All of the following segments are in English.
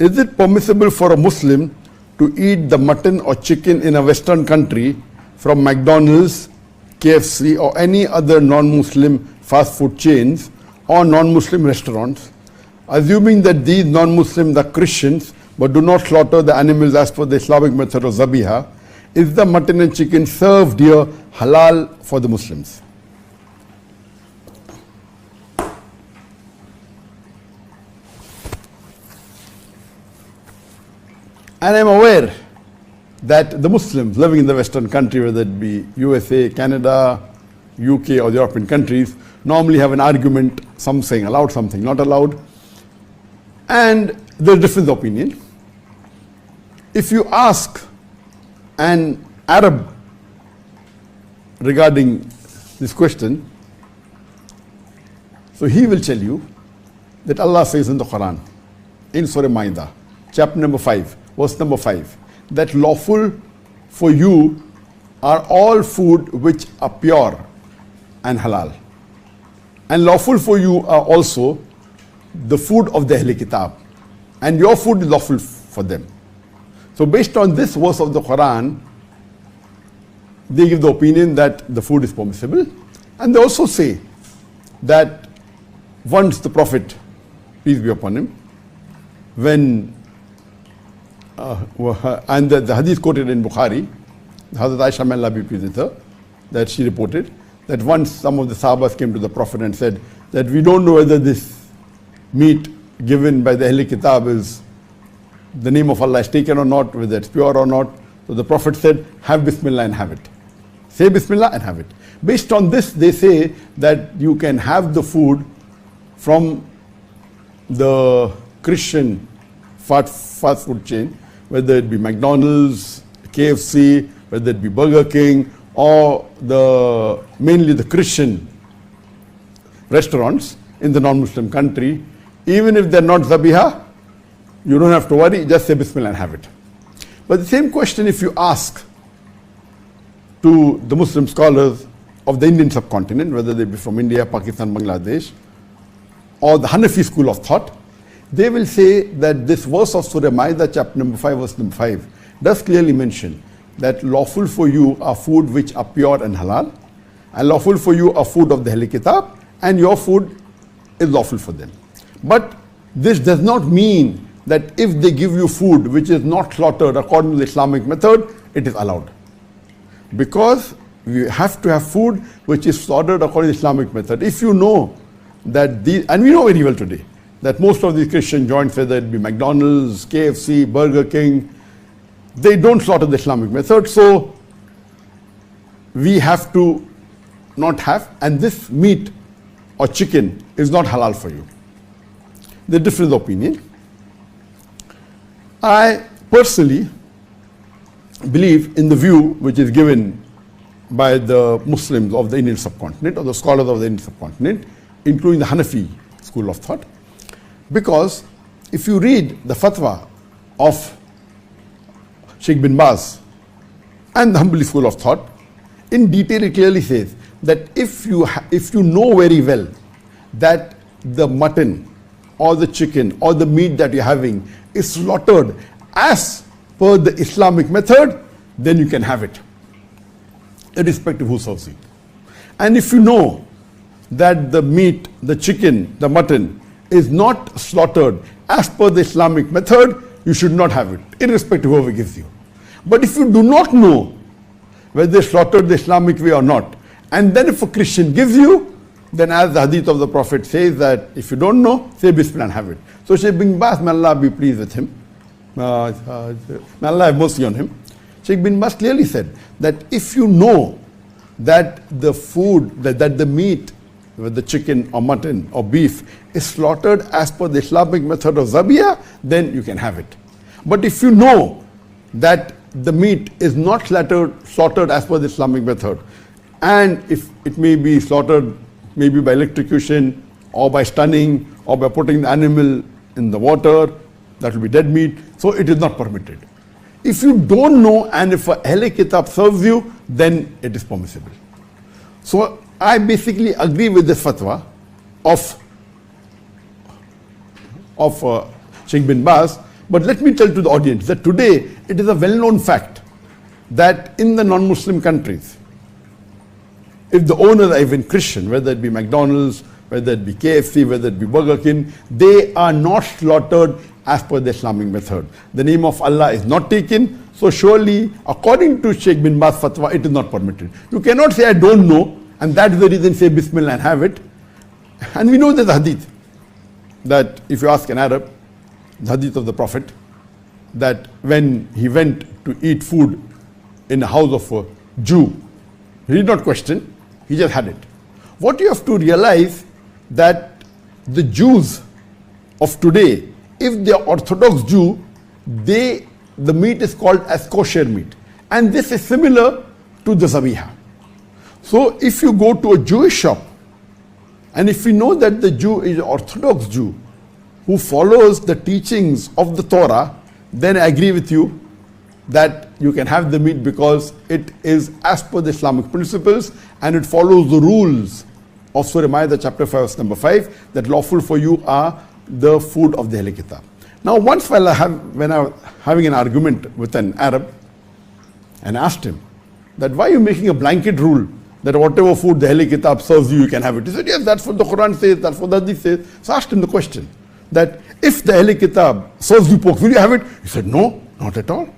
is it permissible for a Muslim to eat the mutton or chicken in a Western country from McDonald's, KFC or any other non-Muslim fast food chains or non-Muslim restaurants, assuming that these non-Muslims are Christians but do not slaughter the animals as per the Islamic method of zabiha? Is the mutton and chicken served here halal for the Muslims? And I'm aware that the Muslims living in the Western country, whether it be USA, Canada, UK or the European countries, normally have an argument, some saying allowed, something not allowed. And there's different opinion. If you ask an Arab regarding this question, so he will tell you that Allah says in the Quran, in Surah Ma'idah, chapter number 5, verse number 5, that lawful for you are all food which are pure and halal. And lawful for you are also the food of the Ahl Kitab. And your food is lawful for them. So based on this verse of the Quran, they give the opinion that the food is permissible. And they also say that once the Prophet, peace be upon him, when and the hadith quoted in Bukhari, Hazrat Aisha, may Allah be pleased with her, that she reported that once some of the Sahabas came to the Prophet and said that we don't know whether this meat given by the Ahl Kitab is the name of Allah is taken or not, whether it's pure or not. So the Prophet said, have Bismillah and have it. Say Bismillah and have it. Based on this, they say that you can have the food from the Christian fast food chain, whether it be McDonald's, KFC, whether it be Burger King, or mainly the Christian restaurants in the non-Muslim country. Even if they're not zabiha, you don't have to worry, just say Bismillah and have it. But the same question if you ask to the Muslim scholars of the Indian subcontinent, whether they be from India, Pakistan, Bangladesh, or the Hanafi school of thought, they will say that this verse of Surah Ma'idah, chapter number 5, verse number 5, does clearly mention that lawful for you are food which are pure and halal, and lawful for you are food of the Ahl Kitab, and your food is lawful for them. But this does not mean that if they give you food which is not slaughtered according to the Islamic method, it is allowed. Because we have to have food which is slaughtered according to the Islamic method. If you know that these, and we know very well today, that most of these Christian joints, whether it be McDonald's, KFC, Burger King, they don't slaughter the Islamic method, so we have to not have, and this meat or chicken is not halal for you. The different opinion. I personally believe in the view which is given by the Muslims of the Indian subcontinent, or the scholars of the Indian subcontinent, including the Hanafi school of thought, because if you read the fatwa of Sheikh bin Baz and the Hanbali school of thought, in detail it clearly says that if you know very well that the mutton or the chicken or the meat that you're having is slaughtered as per the Islamic method, then you can have it, irrespective of who serves it. And if you know that the meat, the chicken, the mutton is not slaughtered as per the Islamic method, you should not have it, irrespective of whoever gives you. But if you do not know whether they slaughtered the Islamic way or not, and then if a Christian gives you, then as the hadith of the Prophet says that if you don't know, say Bismillah and have it. So Sheikh bin Baz, may Allah be pleased with him, may Allah have mercy on him, Sheikh bin Baz clearly said that if you know that the food, that the meat, whether the chicken or mutton or beef is slaughtered as per the Islamic method of zabiyah, then you can have it. But if you know that the meat is not slaughtered as per the Islamic method, and if it may be slaughtered maybe by electrocution or by stunning or by putting the animal in the water, that will be dead meat, so it is not permitted. If you don't know and if a Ahl Kitab serves you, then it is permissible. So I basically agree with this fatwa of Sheikh bin Baz, But let me tell to the audience that today it is a well-known fact that in the non-Muslim countries, if the owners are even Christian, whether it be McDonald's, whether it be KFC, whether it be Burger King, they are not slaughtered as per the Islamic method. The name of Allah is not taken, so surely, according to Sheikh bin Baz fatwa, it is not permitted. You cannot say, I don't know, and that is the reason say Bismillah and have it. And we know there's a hadith, that if you ask an Arab, the hadith of the Prophet, that when he went to eat food in the house of a Jew, he did not question, he just had it. What you have to realize, that the Jews of today, if they are Orthodox Jew, the meat is called as kosher meat. And this is similar to the zabiha. So if you go to a Jewish shop, and if you know that the Jew is an Orthodox Jew who follows the teachings of the Torah, then I agree with you that you can have the meat because it is as per the Islamic principles and it follows the rules of Surah Ma'idah chapter 5 verse number 5, that lawful for you are the food of the Ahl Kitab. Now once when I was having an argument with an Arab and asked him that why are you making a blanket rule that whatever food the Ahl Kitab serves you, you can have it. He said, yes, that's what the Quran says, that's what the Hadith says. So I asked him the question that if the Ahl Kitab serves you pork, will you have it? He said, no, not at all.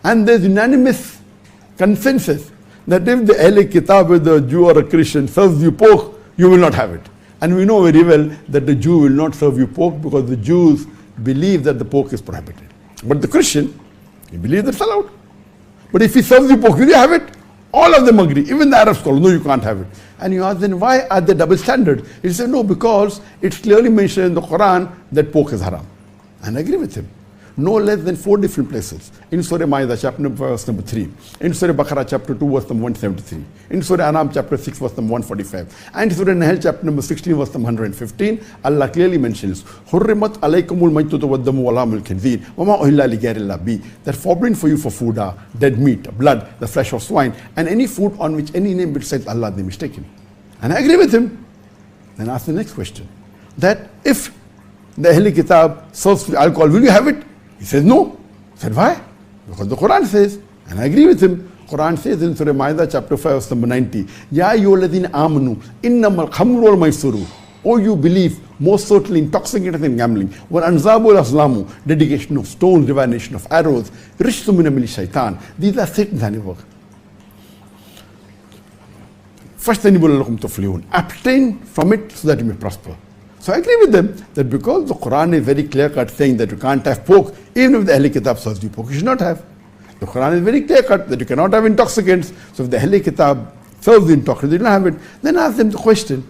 And there's unanimous consensus that if the Ahl Kitab, whether a Jew or a Christian, serves you pork, you will not have it. And we know very well that the Jew will not serve you pork because the Jews believe that the pork is prohibited. But the Christian, he believes it's allowed. But if he serves you pork, will you have it? All of them agree. Even the Arab scholars, no, you can't have it. And you ask them, why are they double standard? He said, no, because it's clearly mentioned in the Quran that pork is haram. And I agree with him. No less than 4 different places. In Surah Ma'idah chapter number, verse number 3. In Surah Baqarah chapter 2 verse number 173. In Surah Anam chapter 6 verse number 145. And Surah Nahl chapter number 16 verse number 115. Allah clearly mentions, Hurrimat alaykumul maytutu waddamu walamul khinzir wama uhilla li ghayrillah bi. That forbidden for you for food are dead meat, blood, the flesh of swine, and any food on which any name besides Allah's name is taken. And I agree with him. Then ask the next question. That if the Ahl Kitab serves alcohol, will you have it? He says no. I said why? Because the Quran says, and I agree with him. Quran says in Surah Ma'idah chapter 5 verse number 90, Ya ayyuhalladhina amanu innamal khamru wal maisuru. Oh, you believe, most certainly intoxicants and gambling, wal anzabu wal azlamu, dedication of stones, divination of arrows, rishtum min amali shaitan. These are Satan's handiwork. Abstain from it so that you may prosper. So I agree with them that because the Quran is very clear-cut saying that you can't have pork, even if the Ahl Kitab serves you pork, you should not have. The Quran is very clear-cut that you cannot have intoxicants. So if the Ahl Kitab serves the intoxicants, you don't have it. Then ask them the question,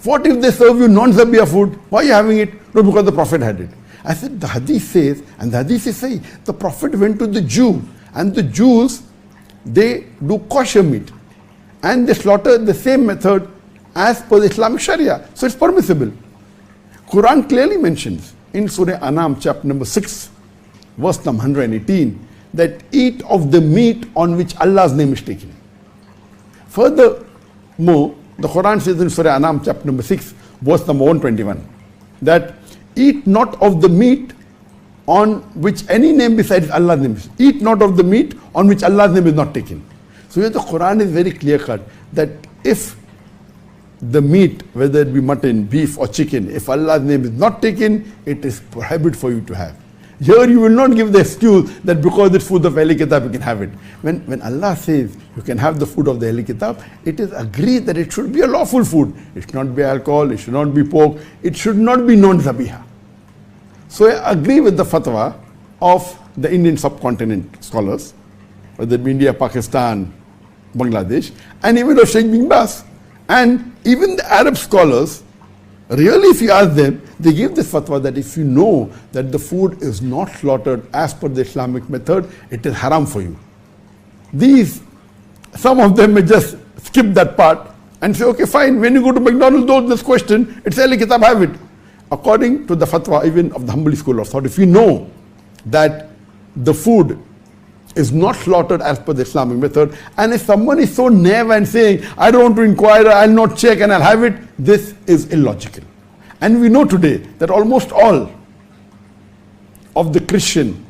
what if they serve you non-Zabiyah food? Why are you having it? No, because the Prophet had it. I said the Hadith says, and the Hadith is saying, the Prophet went to the Jew, and the Jews, they do kosher meat. And they slaughter the same method as per the Islamic Sharia. So it's permissible. Quran clearly mentions in Surah Anam chapter number 6 verse number 118 that eat of the meat on which Allah's name is taken. Furthermore, the Quran says in Surah Anam chapter number 6 verse number 121 that eat not of the meat on which any name besides Allah's name is. Eat not of the meat on which Allah's name is not taken. So here the Quran is very clear cut that if the meat, whether it be mutton, beef or chicken, if Allah's name is not taken, it is prohibited for you to have. Here you will not give the excuse that because it's food of Ahl Kitab you can have it. When Allah says you can have the food of the Ahl Kitab, it is agreed that it should be a lawful food. It should not be alcohol, it should not be pork, it should not be non-Zabiha. So I agree with the fatwa of the Indian subcontinent scholars, whether it be India, Pakistan, Bangladesh, and even of Sheikh bin Baz. And even the Arab scholars, really if you ask them, they give this fatwa that if you know that the food is not slaughtered as per the Islamic method, it is haram for you. Some of them may just skip that part and say, okay, fine, when you go to McDonald's, don't this question, it's Ahl Kitab, have it. According to the fatwa even of the Hanbali school of thought, if you know that the food is not slaughtered as per the Islamic method, and if someone is so naive and saying, I don't want to inquire, I'll not check and I'll have it, this is illogical. And we know today that almost all of the Christian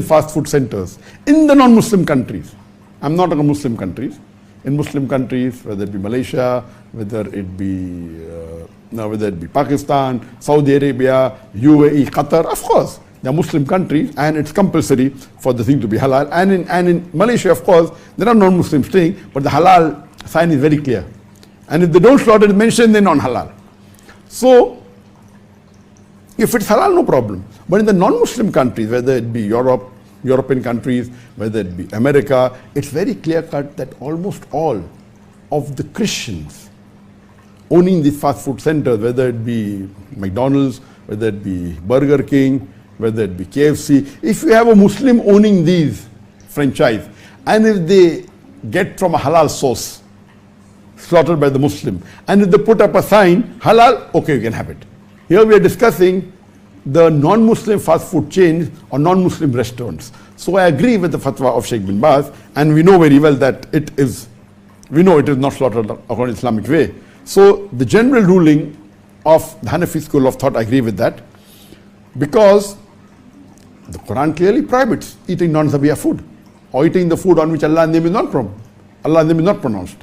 fast food centers in the non-Muslim countries. I'm not talking about Muslim countries. In Muslim countries, whether it be Malaysia, whether it be Pakistan, Saudi Arabia, UAE, Qatar, of course, they are Muslim countries and it's compulsory for the thing to be halal. And in Malaysia, of course, there are non-Muslims staying, but the halal sign is very clear. And if they don't slaughter, it's mentioned they're non-halal. So, if it's halal, no problem. But in the non-Muslim countries, whether it be European countries, whether it be America, it's very clear-cut that almost all of the Christians owning these fast food centers, whether it be McDonald'S, whether it be Burger King, whether it be KFC, if you have a Muslim owning these franchise, and if they get from a halal source, slaughtered by the Muslim, and if they put up a sign, halal, okay, you can have it. Here we are discussing the non-Muslim fast food chains or non-Muslim restaurants. So I agree with the fatwa of Sheikh bin Baz, and we know very well that it is not slaughtered according to Islamic way. So the general ruling of the Hanafi school of thought, I agree with that, because the Quran clearly prohibits eating non-zabiyah food, or eating the food on which Allah's name is not pronounced.